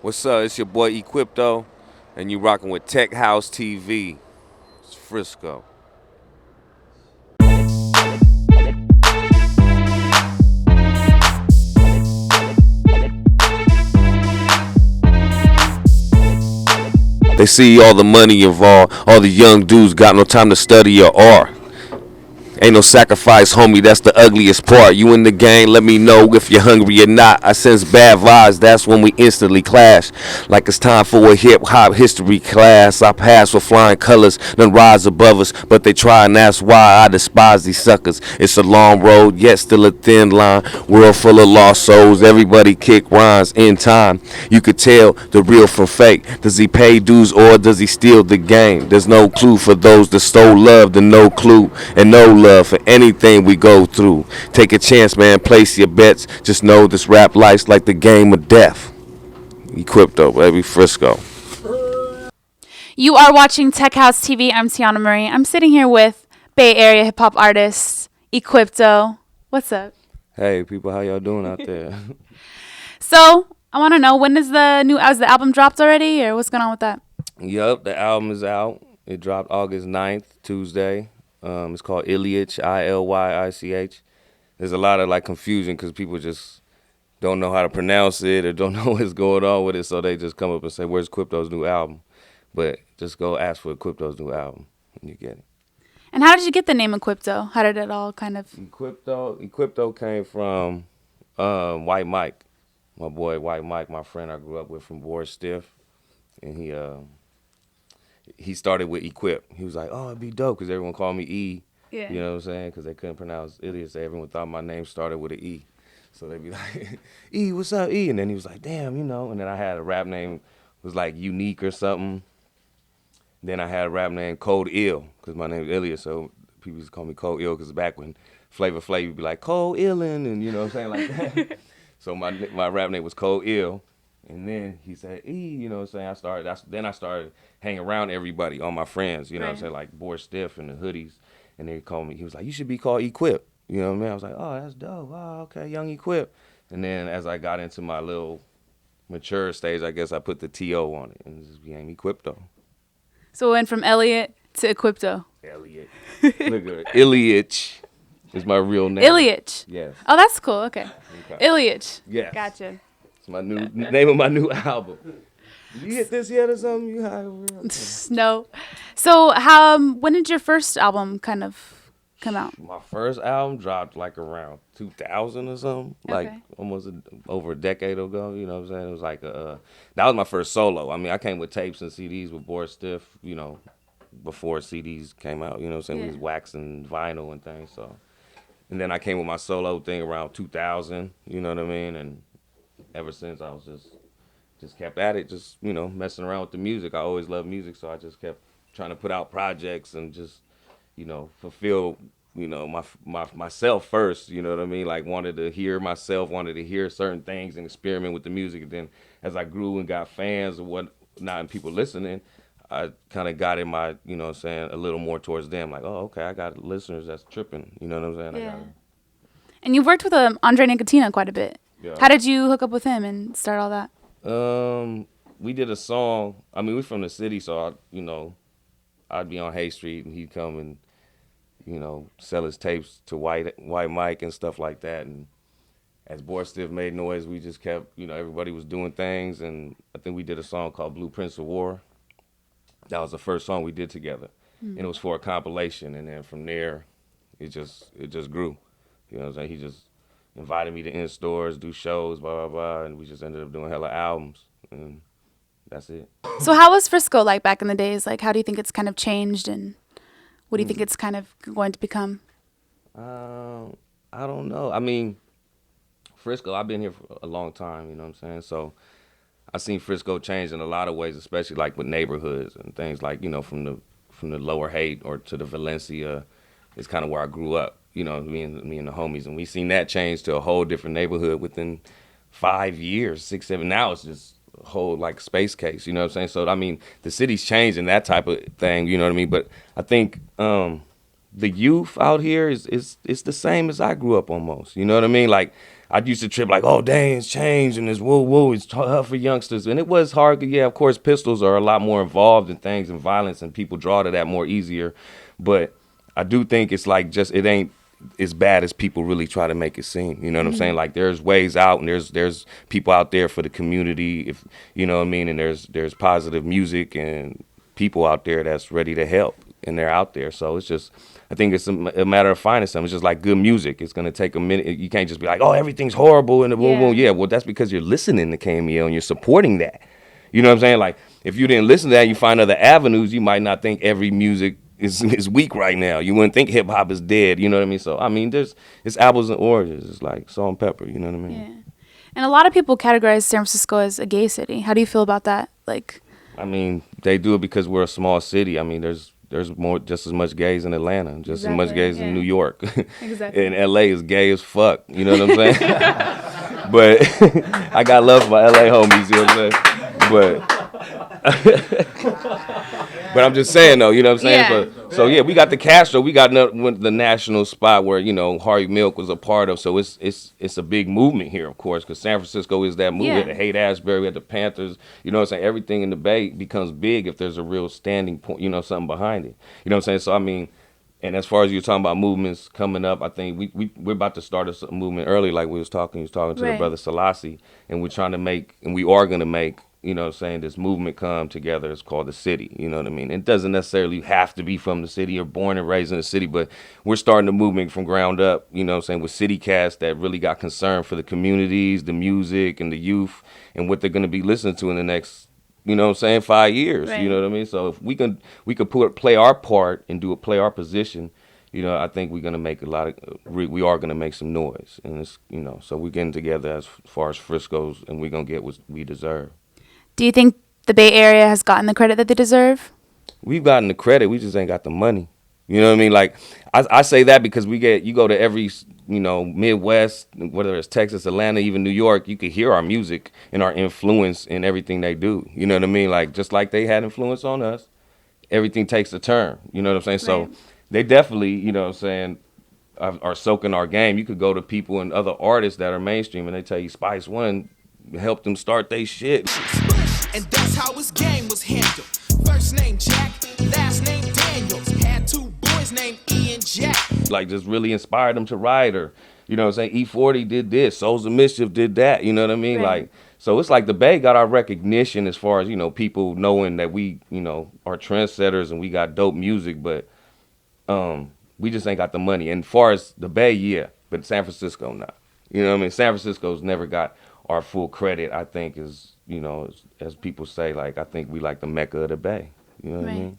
What's up? It's your boy Equipto, and you rocking with Tek House TV. It's Frisco. They see all the money involved. All the young dudes got no time to study or art. Ain't no sacrifice, homie, that's the ugliest part. You in the game, let me know if you're hungry or not. I sense bad vibes, that's when we instantly clash. Like it's time for a hip hop history class. I pass with flying colors, none rise above us, but they try and that's why I despise these suckers. It's a long road, yet still a thin line. World full of lost souls, everybody kick rhymes in time. You could tell the real from fake. Does he pay dues or does he steal the game? There's no clue for those that stole love, and no clue and no love for anything we go through. Take a chance, man. Place your bets. Just know this rap life's like the game of death. Equipto, baby, Frisco. You are watching Tek House TV. I'm Tianna Marie. I'm sitting here with Bay Area hip hop artist Equipto. What's up? Hey, people, how y'all doing out there? So I want to know, when is the album dropped already, or what's going on with that? Yup, the album is out. It dropped August 9th, Tuesday. It's called Ilyich, Ilyich. There's a lot of like confusion because people just don't know how to pronounce it or don't know what's going on with it, so they just come up and say, "Where's Equipto's new album?" But just go ask for Equipto's new album and you get it. And how did you get the name Equipto? How did it all kind of? Equipto came from White Mike, my boy White Mike, my friend I grew up with from Board Stiff, and he started with Equip. He was like, "Oh, it'd be dope," because everyone called me E. Yeah. You know what I'm saying? Because they couldn't pronounce Ilyich. So everyone thought my name started with an E. So they'd be like, "E, what's up, E?" And then he was like, "Damn, you know." And then I had a rap name was like Unique or something. Then I had a rap name Cold Ill because my name is Ilyich. So people used to call me Cold Ill because back when Flavor Flav would be like Cold Illin' and you know what I'm saying, like that. So my rap name was Cold Ill. And then he said, E, you know what I'm saying? I started hanging around everybody, all my friends, you know what I'm saying, like Board Stiff and the hoodies. And they called me, he was like, "You should be called Equip." You know what I mean? I was like, "Oh, that's dope. Oh, okay, young Equip." And then as I got into my little mature stage, I guess I put the T.O. on it and it just became Equipto. So it went from Elliot to Equipto. Elliot. Look at it. Ilyich is my real name. Ilyich. Yes. Oh, that's cool. Okay. Okay. Ilyich. Yes. Gotcha. It's my new name of my new album. Did you hit this yet or something? You high over here? No. So when did your first album kind of come out? My first album dropped like around 2000 or something, like Okay. almost over a decade ago. You know what I'm saying? It was like that was my first solo. I mean, I came with tapes and CDs with Board Stiff, you know, before CDs came out. You know what I'm saying? Yeah. We was waxing vinyl and things. So, and then I came with my solo thing around 2000. You know what I mean? And ever since I was just kept at it, just, you know, messing around with the music. I always loved music, so I just kept trying to put out projects and just, you know, fulfill, you know, myself first, you know what I mean? Like wanted to hear myself, wanted to hear certain things and experiment with the music. And then as I grew and got fans and whatnot and people listening, I kind of got in my, you know what I'm saying, a little more towards them. Like, oh, okay, I got listeners that's tripping, you know what I'm saying? Yeah. And you've worked with Andre Nickatina quite a bit. Yeah. How did you hook up with him and start all that? We did a song. I mean, we're from the city, so I'd be on Hay Street and he'd come and, you know, sell his tapes to White Mike and stuff like that. And as Board Stiff made noise, we just kept, you know, everybody was doing things. And I think we did a song called Blueprints of War. That was the first song we did together, and it was for a compilation. And then from there, it just grew. You know what I'm saying? He just invited me to in stores, do shows, blah, blah, blah, and we just ended up doing hella albums, and that's it. So how was Frisco like back in the days? Like, how do you think it's kind of changed, and what do you think it's kind of going to become? I don't know. I mean, Frisco, I've been here for a long time, you know what I'm saying? So I've seen Frisco change in a lot of ways, especially like with neighborhoods and things like, you know, from the Lower Haight or to the Valencia is kind of where I grew up. You know, me and the homies, and we seen that change to a whole different neighborhood within 5 years, 6, 7. Now it's just a whole like space case. You know what I'm saying? So I mean, the city's changing that type of thing. You know what I mean? But I think the youth out here is it's the same as I grew up almost. You know what I mean? Like I used to trip like, oh dang, it's changed and it's woo, it's tough for youngsters, and it was hard. Yeah, of course, pistols are a lot more involved in things and violence, and people draw to that more easier. But I do think it's like just it ain't as bad as people really try to make it seem. You know what I'm saying? Like there's ways out, and there's people out there for the community, if you know what I mean, and there's positive music and people out there that's ready to help, and they're out there. So it's just, I think it's a matter of finding something. It's just like good music. It's gonna take a minute. You can't just be like, oh, everything's horrible and boom, boom. Yeah, well, that's because you're listening to KMEL and you're supporting that. You know what I'm saying? Like if you didn't listen to that, you find other avenues. You might not think every music is weak right now. You wouldn't think hip hop is dead. You know what I mean? So I mean, it's apples and oranges. It's like salt and pepper. You know what I mean? Yeah. And a lot of people categorize San Francisco as a gay city. How do you feel about that? Like, I mean, they do it because we're a small city. I mean, there's more, just as much gays in Atlanta, just as much gays in New York. Exactly. And LA is gay as fuck. You know what I'm saying? But I got love for my LA homies. You know what I'm saying? But I'm just saying though, you know what I'm saying? Yeah. So yeah, we got the Castro, we got the national spot where, you know, Harvey Milk was a part of. So it's a big movement here, of course, because San Francisco is that movement. Yeah. We had the Haight Ashbury, we had the Panthers. You know what I'm saying? Everything in the Bay becomes big if there's a real standing point, you know, something behind it. You know what I'm saying? So I mean, and as far as you're talking about movements coming up, I think we're about to start a movement early, like you was talking to the brother Selassie, and we're trying to make, and we are going to make, you know what I'm saying, this movement come together. It's called the city, you know what I mean? It doesn't necessarily have to be from the city or born and raised in the city, but we're starting the movement from ground up, you know what I'm saying, with city cast that really got concerned for the communities, the music, and the youth, and what they're going to be listening to in the next, you know what I'm saying, 5 years, you know what I mean? So if we could play our part and play our position, you know, I think we're going to make we are going to make some noise. And it's, you know, so we're getting together as far as Frisco's, and we're going to get what we deserve. Do you think the Bay Area has gotten the credit that they deserve? We've gotten the credit. We just ain't got the money. You know what I mean? Like, I say that because you go to every, you know, Midwest, whether it's Texas, Atlanta, even New York, you could hear our music and our influence in everything they do. You know what I mean? Like, just like they had influence on us, everything takes a turn. You know what I'm saying? Right. So they definitely, you know what I'm saying, are soaking our game. You could go to people and other artists that are mainstream and they tell you Spice One helped them start they shit. And that's how his game was handled. First name Jack, last name Daniels. Had two boys named E and Jack. Like, just really inspired them to write, or, you know what I'm saying, E40 did this, Souls of Mischief did that, you know what I mean? Right. Like, so it's like the Bay got our recognition as far as, you know, people knowing that we, you know, are trendsetters and we got dope music, but we just ain't got the money. And as far as the Bay, yeah, but San Francisco, not. You know what I mean? San Francisco's never got our full credit, I think, is, you know, as people say, like, I think we like the Mecca of the Bay. You know what I mean?